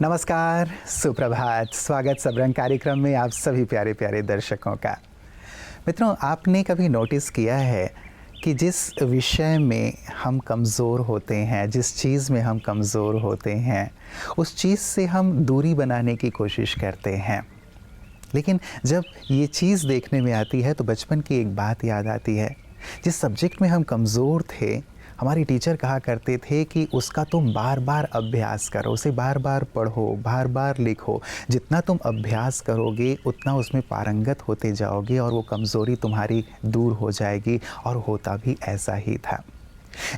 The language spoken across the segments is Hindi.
नमस्कार, सुप्रभात, स्वागत सबरंग कार्यक्रम में आप सभी प्यारे प्यारे दर्शकों का। मित्रों, आपने कभी नोटिस किया है कि जिस विषय में हम कमज़ोर होते हैं, जिस चीज़ में हम कमज़ोर होते हैं, उस चीज़ से हम दूरी बनाने की कोशिश करते हैं। लेकिन जब ये चीज़ देखने में आती है तो बचपन की एक बात याद आती है। जिस सब्जेक्ट में हम कमज़ोर थे, हमारे टीचर कहा करते थे कि उसका तुम बार बार अभ्यास करो, उसे बार बार पढ़ो, बार बार लिखो। जितना तुम अभ्यास करोगे उतना उसमें पारंगत होते जाओगे और वो कमज़ोरी तुम्हारी दूर हो जाएगी। और होता भी ऐसा ही था।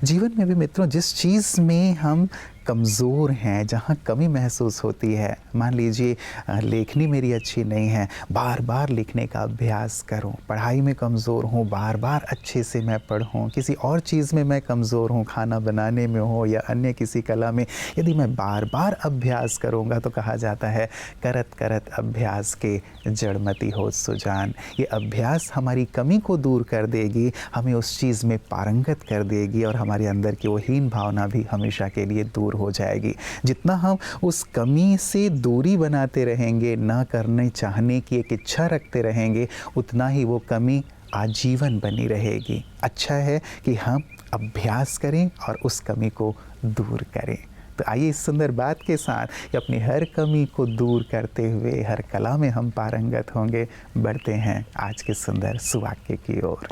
जीवन में भी मित्रों, जिस चीज़ में हम कमज़ोर हैं, जहाँ कमी महसूस होती है, मान लीजिए लेखनी मेरी अच्छी नहीं है, बार बार लिखने का अभ्यास करूं। पढ़ाई में कमज़ोर हूँ, बार बार अच्छे से मैं पढ़ूं। किसी और चीज़ में मैं कमज़ोर हूँ, खाना बनाने में हो या अन्य किसी कला में, यदि मैं बार बार अभ्यास करूँगा तो कहा जाता है करत करत अभ्यास के जड़मति हो सुजान। ये अभ्यास हमारी कमी को दूर कर देगी, हमें उस चीज़ में पारंगत कर देगी और हमारे अंदर की वो हीन भावना भी हमेशा के लिए दूर हो जाएगी। जितना हम उस कमी से दूरी बनाते रहेंगे, ना करने चाहने की एक इच्छा रखते रहेंगे, उतना ही वो कमी आजीवन बनी रहेगी। अच्छा है कि हम अभ्यास करें और उस कमी को दूर करें। तो आइए इस सुंदर बात के साथ अपनी हर कमी को दूर करते हुए हर कला में हम पारंगत होंगे। बढ़ते हैं आज के सुंदर सुवाक्य की ओर।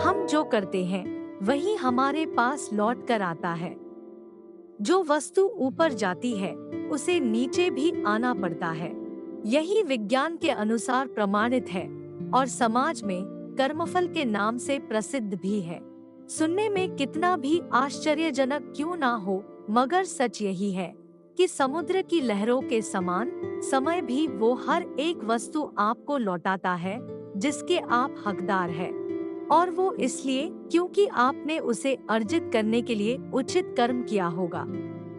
हम जो करते हैं वही हमारे पास लौट कर आता है। जो वस्तु ऊपर जाती है उसे नीचे भी आना पड़ता है। यही विज्ञान के अनुसार प्रमाणित है और समाज में कर्मफल के नाम से प्रसिद्ध भी है। सुनने में कितना भी आश्चर्यजनक क्यों ना हो, मगर सच यही है कि समुद्र की लहरों के समान समय भी वो हर एक वस्तु आपको लौटाता है जिसके आप हकदार हैं। और वो इसलिए क्योंकि आपने उसे अर्जित करने के लिए उचित कर्म किया होगा।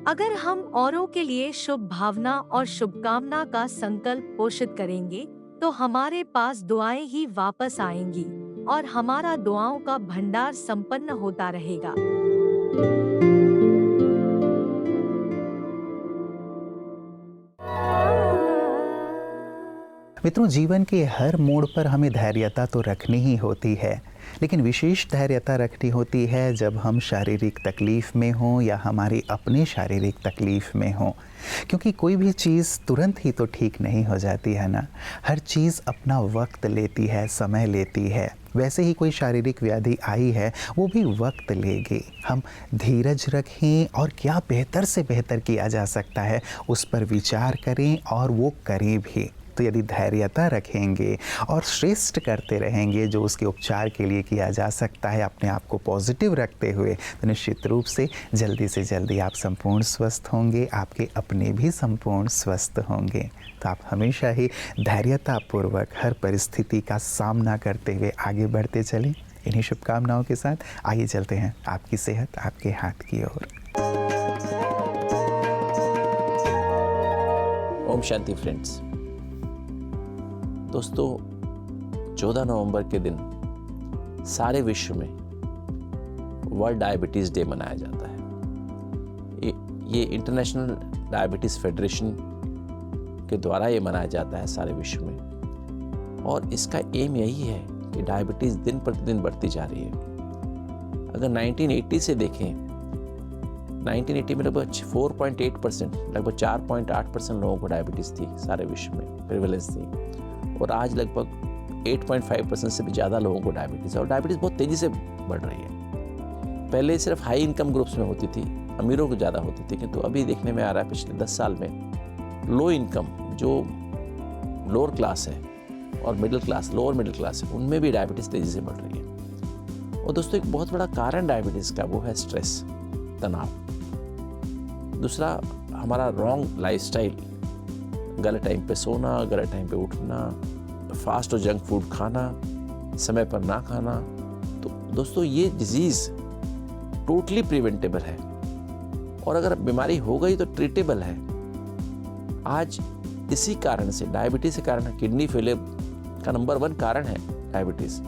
अगर हम औरों के लिए शुभ भावना और शुभकामना का संकल्प पोषित करेंगे तो हमारे पास दुआएं ही वापस आएंगी और हमारा दुआओं का भंडार संपन्न होता रहेगा। मित्रों, जीवन के हर मोड़ पर हमें धैर्यता तो रखनी ही होती है, लेकिन विशेष धैर्यता रखनी होती है जब हम शारीरिक तकलीफ़ में हों या हमारी अपनी शारीरिक तकलीफ़ में हों। क्योंकि कोई भी चीज़ तुरंत ही तो ठीक नहीं हो जाती है ना। हर चीज़ अपना वक्त लेती है, समय लेती है। वैसे ही कोई शारीरिक व्याधि आई है, वो भी वक्त लेगी। हम धीरज रखें और क्या बेहतर से बेहतर किया जा सकता है उस पर विचार करें और वो करें भी। तो यदि धैर्यता रखेंगे और श्रेष्ठ करते रहेंगे जो उसके उपचार के लिए किया जा सकता है, अपने आप को पॉजिटिव रखते हुए, तो निश्चित रूप से जल्दी आप संपूर्ण स्वस्थ होंगे, आपके अपने भी संपूर्ण स्वस्थ होंगे। तो आप हमेशा ही धैर्यतापूर्वक हर परिस्थिति का सामना करते हुए आगे बढ़ते चलें। इन्हीं शुभकामनाओं के साथ आइए चलते हैं आपकी सेहत आपके हाथ की ओर। ओम शांति फ्रेंड्स। दोस्तों, 14 नवंबर के दिन सारे विश्व में वर्ल्ड डायबिटीज़ डे मनाया जाता है। ये इंटरनेशनल डायबिटीज़ फेडरेशन के द्वारा ये मनाया जाता है सारे विश्व में। और इसका एम यही है कि डायबिटीज़ दिन प्रतिदिन बढ़ती जा रही है। अगर 1980 से देखें, 1980 में लगभग 4.8%, लगभग 4.8% लोगों को डायबिटीज़ थी सारे विश्व में, प्रिवेलेंस थी। और आज लगभग 8.5% से भी ज़्यादा लोगों को डायबिटीज़ है और डायबिटीज़ बहुत तेज़ी से बढ़ रही है। पहले सिर्फ हाई इनकम ग्रुप्स में होती थी, अमीरों को ज़्यादा होती थी, किंतु अभी देखने में आ रहा है पिछले 10 साल में लो इनकम, जो लोअर क्लास है और middle class, lower middle class है, उनमें भी डायबिटीज़ तेज़ी से बढ़ रही है। और दोस्तों, एक बहुत बड़ा कारण डायबिटीज़ का वो है स्ट्रेस, तनाव। दूसरा, हमारा रॉन्ग लाइफस्टाइल, गलत टाइम पे सोना, गलत टाइम पे उठना, फास्ट और जंक फूड खाना, समय पर ना खाना। तो दोस्तों, ये डिजीज़ टोटली प्रिवेंटेबल है और अगर बीमारी हो गई तो ट्रीटेबल है। आज इसी कारण से, डायबिटीज़ के कारण, किडनी फेलियर का नंबर 1 कारण है डायबिटीज़।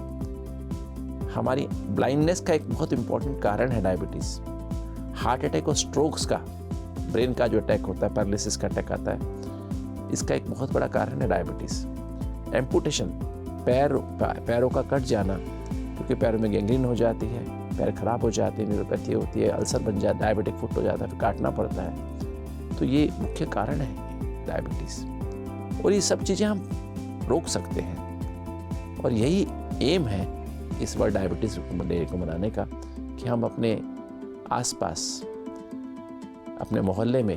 हमारी ब्लाइंडनेस का एक बहुत इंपॉर्टेंट कारण है डायबिटीज़। हार्ट अटैक और स्ट्रोक्स का, ब्रेन का जो अटैक होता है, पैरालिसिस का अटैक आता है, इसका एक बहुत बड़ा कारण है डायबिटीज़। एम्पुटेशन, पैरों का कट जाना, क्योंकि पैरों में गैंग्रीन हो जाती है, पैर खराब हो जाते हैं, न्यूरोपैथी होती है, अल्सर बन जाता है, डायबिटिक फुट हो जाता है, फिर काटना पड़ता है। तो ये मुख्य कारण है डायबिटीज़, और ये सब चीज़ें हम रोक सकते हैं। और यही एम है इस वर्ल्ड डायबिटीज़ डे को मनाने का, कि हम अपने आसपास, अपने मोहल्ले में,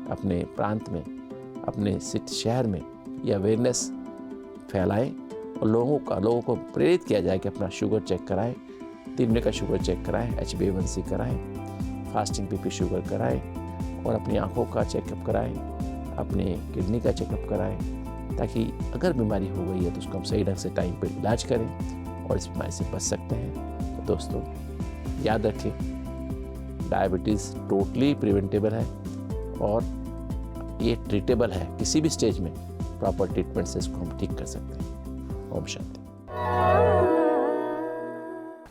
अपने प्रांत में, अपने शहर में ये अवेयरनेस फैलाएं, और लोगों को प्रेरित किया जाए कि अपना शुगर चेक कराएं, 3 महीने का शुगर चेक कराएं, HbA1c कराएं, फास्टिंग BP शुगर कराएं, और अपनी आँखों का चेकअप कराएं, अपने किडनी का चेकअप कराएं, ताकि अगर बीमारी हो गई है तो उसको हम सही ढंग से टाइम पर इलाज करें और इस बीमारी से बच सकते हैं। तो दोस्तों याद रखें, डायबिटीज़ टोटली प्रिवेंटेबल है और ये ट्रीटेबल है। किसी भी स्टेज में प्रॉपर ट्रीटमेंट से इसको हम ठीक कर सकते हैं। ओम शांति।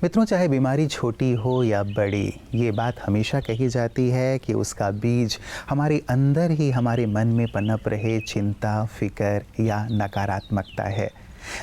मित्रों, चाहे बीमारी छोटी हो या बड़ी, ये बात हमेशा कही जाती है कि उसका बीज हमारे अंदर ही हमारे मन में पनप रहे चिंता, फिक्र या नकारात्मकता है।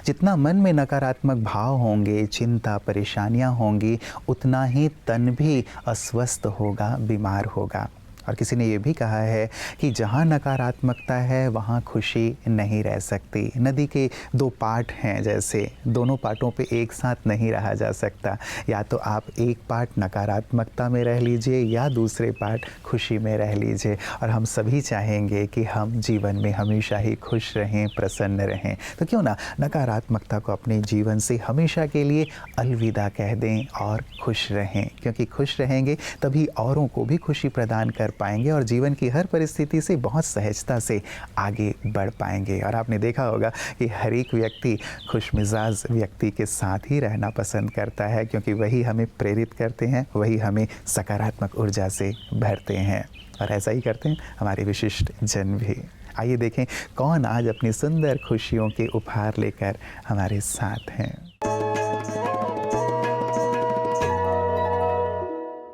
जितना मन में नकारात्मक भाव होंगे, चिंता, परेशानियां होंगी, उतना ही तन भी अस्वस्थ होगा, बीमार होगा। और किसी ने ये भी कहा है कि जहाँ नकारात्मकता है वहाँ खुशी नहीं रह सकती। नदी के 2 पार्ट हैं, जैसे दोनों पार्टों पे एक साथ नहीं रहा जा सकता। या तो आप एक पार्ट नकारात्मकता में रह लीजिए या दूसरे पार्ट खुशी में रह लीजिए। और हम सभी चाहेंगे कि हम जीवन में हमेशा ही खुश रहें, प्रसन्न रहें। तो क्यों ना नकारात्मकता को अपने जीवन से हमेशा के लिए अलविदा कह दें और खुश रहें, क्योंकि खुश रहेंगे तभी औरों को भी खुशी प्रदान कर पाएंगे और जीवन की हर परिस्थिति से बहुत सहजता से आगे बढ़ पाएंगे। और आपने देखा होगा कि हर एक व्यक्ति खुशमिजाज व्यक्ति के साथ ही रहना पसंद करता है, क्योंकि वही हमें प्रेरित करते हैं, वही हमें सकारात्मक ऊर्जा से भरते हैं। और ऐसा ही करते हैं हमारे विशिष्ट जन भी। आइए देखें कौन आज अपनी सुंदर खुशियों के उपहार लेकर हमारे साथ हैं।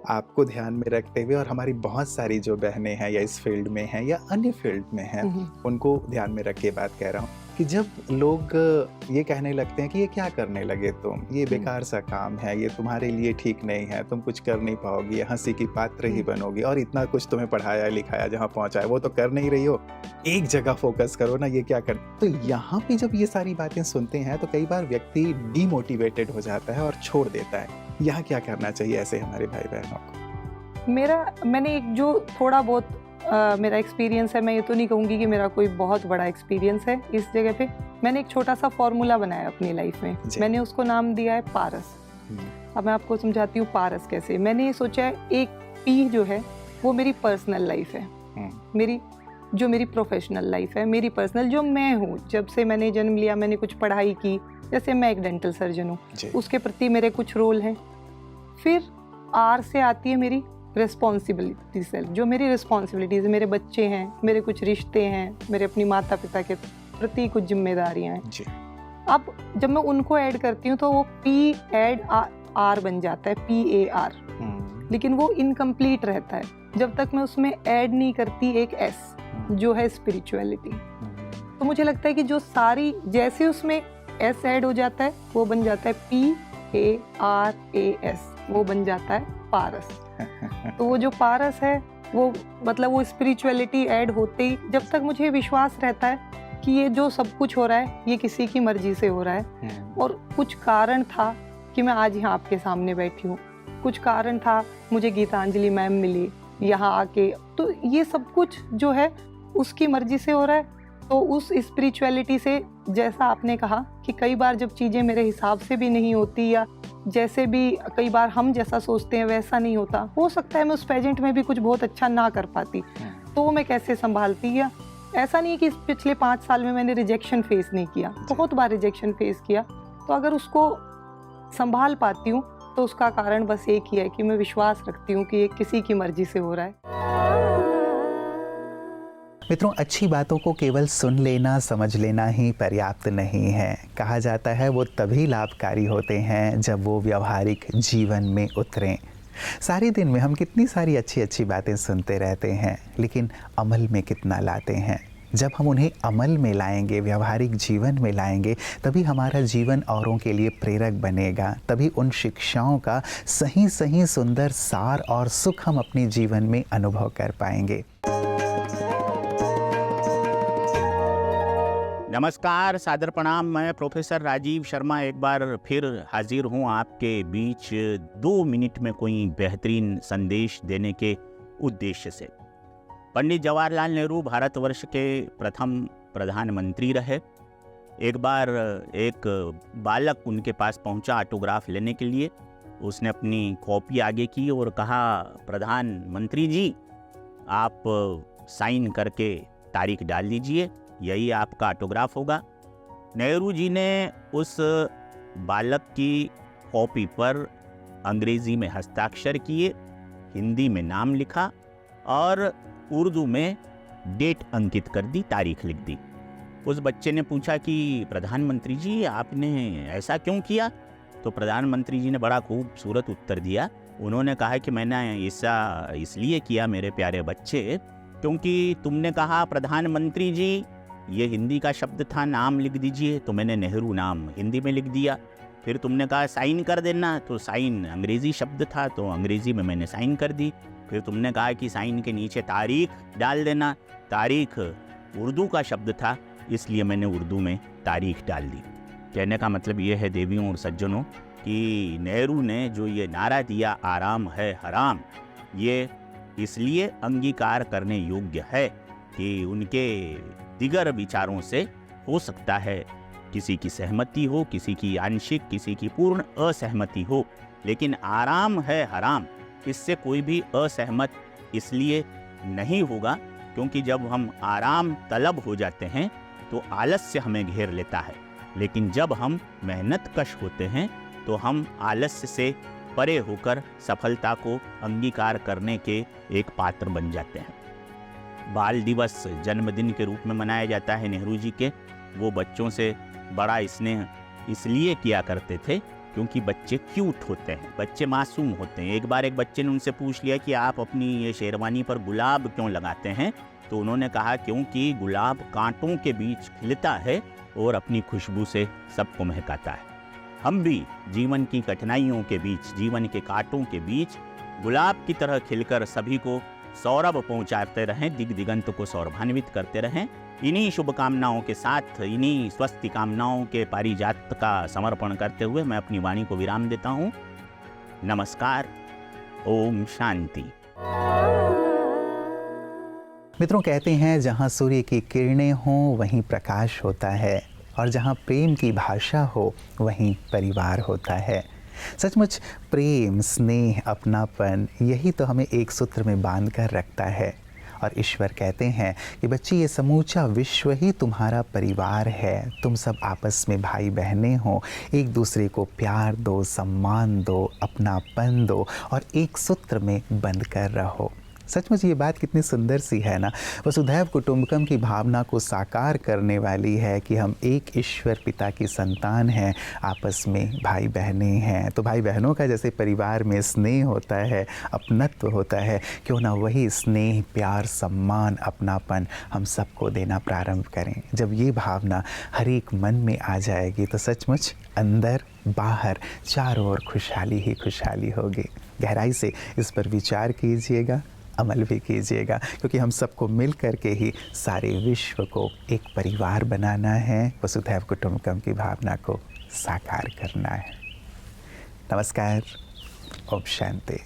आपको ध्यान में रखते हुए और हमारी बहुत सारी जो बहनें हैं या इस फील्ड में हैं या अन्य फील्ड में हैं, उनको ध्यान में रख के बात कह रहा हूँ कि जब लोग ये कहने लगते हैं कि ये क्या करने लगे तुम, ये बेकार सा काम है, ये तुम्हारे लिए ठीक नहीं है, तुम कुछ कर नहीं पाओगी, ये हंसी की पात्र ही बनोगी, और इतना कुछ तुम्हें पढ़ाया लिखाया जहाँ पहुँचाया वो तो कर नहीं रही हो, एक जगह फोकस करो ना, ये क्या कर। तो यहाँ पे जब ये सारी बातें सुनते हैं तो कई बार व्यक्ति डीमोटिवेटेड हो जाता है और छोड़ देता है। यहाँ क्या करना चाहिए ऐसे हमारे भाई बहनों को? मैंने एक जो थोड़ा बहुत मेरा एक्सपीरियंस है, मैं ये तो नहीं कहूँगी कि मेरा कोई बहुत बड़ा एक्सपीरियंस है इस जगह पे। मैंने एक छोटा सा फॉर्मूला बनाया अपनी लाइफ में, मैंने उसको नाम दिया है पारस। अब मैं आपको समझाती हूँ पारस कैसे। मैंने ये सोचा है, एक पी जो है वो मेरी पर्सनल लाइफ है, मेरी प्रोफेशनल लाइफ है, मेरी पर्सनल जो मैं हूँ। जब से मैंने जन्म लिया मैंने कुछ पढ़ाई की, जैसे मैं एक डेंटल सर्जन हूँ, उसके प्रति मेरे कुछ रोल हैं। फिर आर से आती है मेरी रिस्पॉन्सिबिलिटी सेल्फ, जो मेरी रिस्पॉन्सिबिलिटीज़, मेरे बच्चे हैं, मेरे कुछ रिश्ते हैं, मेरे अपनी माता पिता के प्रति कुछ जिम्मेदारियाँ हैं। अब जब मैं उनको ऐड करती हूँ तो वो पी ऐड आर बन जाता है, PAR, लेकिन वो इनकम्प्लीट रहता है जब तक मैं उसमें ऐड नहीं करती एक S, जो है स्पिरिचुअलिटी। तो मुझे लगता है कि जो सारी, जैसे उसमें S ऐड हो जाता है वो बन जाता है PARAS, वो बन जाता है पारस। तो वो जो पारस है वो मतलब वो स्पिरिचुअलिटी ऐड होते ही, जब तक मुझे विश्वास रहता है कि ये जो सब कुछ हो रहा है ये किसी की मर्जी से हो रहा है, और कुछ कारण था कि मैं आज यहाँ आपके सामने बैठी हूँ, कुछ कारण था मुझे गीतांजलि मैम मिली यहाँ आके, तो ये सब कुछ जो है उसकी मर्जी से हो रहा है। तो उस स्पिरिचुअलिटी से, जैसा आपने कहा कि कई बार जब चीज़ें मेरे हिसाब से भी नहीं होती, या जैसे भी कई बार हम जैसा सोचते हैं वैसा नहीं होता, हो सकता है मैं उस पेजेंट में भी कुछ बहुत अच्छा ना कर पाती, तो मैं कैसे संभालती। या ऐसा नहीं कि इस पिछले 5 साल में मैंने रिजेक्शन फेस नहीं किया, बहुत बार रिजेक्शन फेस किया, तो अगर उसको संभाल पाती हूँ तो उसका कारण बस एक ही है कि मैं विश्वास रखती हूँ कि ये किसी की मर्जी से हो रहा है। मित्रों, अच्छी बातों को केवल सुन लेना, समझ लेना ही पर्याप्त नहीं है। कहा जाता है वो तभी लाभकारी होते हैं जब वो व्यवहारिक जीवन में उतरें। सारे दिन में हम कितनी सारी अच्छी अच्छी बातें सुनते रहते हैं, लेकिन अमल में कितना लाते हैं? जब हम उन्हें अमल में लाएंगे, व्यवहारिक जीवन में लाएंगे, तभी हमारा जीवन औरों के लिए प्रेरक बनेगा। तभी उन शिक्षाओं का सही सही सुंदर सार और सुख हम अपने जीवन में अनुभव कर पाएंगे। नमस्कार, सादर प्रणाम। मैं प्रोफेसर राजीव शर्मा एक बार फिर हाजिर हूँ आपके बीच 2 मिनट में कोई बेहतरीन संदेश देने के उद्देश्य से। पंडित जवाहरलाल नेहरू भारतवर्ष के प्रथम प्रधानमंत्री रहे। एक बार एक बालक उनके पास पहुंचा ऑटोग्राफ लेने के लिए। उसने अपनी कॉपी आगे की और कहा, प्रधानमंत्री जी आप साइन करके तारीख डाल दीजिए, यही आपका ऑटोग्राफ होगा। नेहरू जी ने उस बालक की कॉपी पर अंग्रेजी में हस्ताक्षर किए, हिंदी में नाम लिखा और उर्दू में डेट अंकित कर दी, तारीख लिख दी। उस बच्चे ने पूछा कि प्रधानमंत्री जी आपने ऐसा क्यों किया? तो प्रधानमंत्री जी ने बड़ा खूबसूरत उत्तर दिया। उन्होंने कहा कि मैंने ऐसा इसलिए किया मेरे प्यारे बच्चे, क्योंकि तुमने कहा प्रधानमंत्री जी, ये हिंदी का शब्द था, नाम लिख दीजिए, तो मैंने नेहरू नाम हिंदी में लिख दिया। फिर तुमने कहा साइन कर देना, तो साइन अंग्रेज़ी शब्द था, तो अंग्रेज़ी में मैंने साइन कर दी। फिर तुमने कहा कि साइन के नीचे तारीख डाल देना, तारीख उर्दू का शब्द था, इसलिए मैंने उर्दू में तारीख डाल दी। कहने का मतलब ये है देवियों और सज्जनों कि नेहरू ने जो ये नारा दिया, आराम है हराम, ये इसलिए अंगीकार करने योग्य है कि उनके दिगर विचारों से हो सकता है किसी की सहमति हो, किसी की आंशिक, किसी की पूर्ण असहमति हो, लेकिन आराम है हराम, इससे कोई भी असहमत इसलिए नहीं होगा क्योंकि जब हम आराम तलब हो जाते हैं तो आलस्य हमें घेर लेता है, लेकिन जब हम मेहनत कश होते हैं तो हम आलस्य से परे होकर सफलता को अंगीकार करने के एक पात्र बन जाते हैं। बाल दिवस जन्मदिन के रूप में मनाया जाता है नेहरू जी के। वो बच्चों से बड़ा स्नेह इसलिए किया करते थे क्योंकि बच्चे क्यूट होते हैं, बच्चे मासूम होते हैं। एक बार एक बच्चे ने उनसे पूछ लिया कि आप अपनी ये शेरवानी पर गुलाब क्यों लगाते हैं? तो उन्होंने कहा क्योंकि गुलाब कांटों के बीच खिलता है और अपनी खुशबू से सबको महकाता है। हम भी जीवन की कठिनाइयों के बीच, जीवन के कांटों के बीच गुलाब की तरह खिलकर सभी को सौरभ पहुंचाते रहें, दिग दिगंत को सौरभान्वित करते रहें। इन्हीं शुभकामनाओं के साथ, इन्हीं स्वस्थ कामनाओं के पारिजात का समर्पण करते हुए मैं अपनी वाणी को विराम देता हूँ। नमस्कार, ओम शांति। मित्रों, कहते हैं जहाँ सूर्य की किरणें हों वहीं प्रकाश होता है, और जहाँ प्रेम की भाषा हो वहीं परिवार होता है। सचमुच प्रेम, स्नेह, अपनापन, यही तो हमें एक सूत्र में बांध कर रखता है। और ईश्वर कहते हैं कि बच्ची, ये समूचा विश्व ही तुम्हारा परिवार है। तुम सब आपस में भाई बहनें हो, एक दूसरे को प्यार दो, सम्मान दो, अपनापन दो और एक सूत्र में बंध कर रहो। सचमुच ये बात कितनी सुंदर सी है ना। वसुधैव कुटुंबकम की भावना को साकार करने वाली है कि हम एक ईश्वर पिता की संतान हैं, आपस में भाई बहनें हैं। तो भाई बहनों का जैसे परिवार में स्नेह होता है, अपनत्व होता है, क्यों ना वही स्नेह, प्यार, सम्मान, अपनापन हम सबको देना प्रारंभ करें। जब ये भावना हर एक मन में आ जाएगी तो सचमुच अंदर बाहर चारों ओर खुशहाली ही खुशहाली होगी। गहराई से इस पर विचार कीजिएगा, अमल भी कीजिएगा, क्योंकि हम सबको मिल कर के ही सारे विश्व को एक परिवार बनाना है, वसुधैव कुटुंबकम की भावना को साकार करना है। नमस्कार, ओम शांति।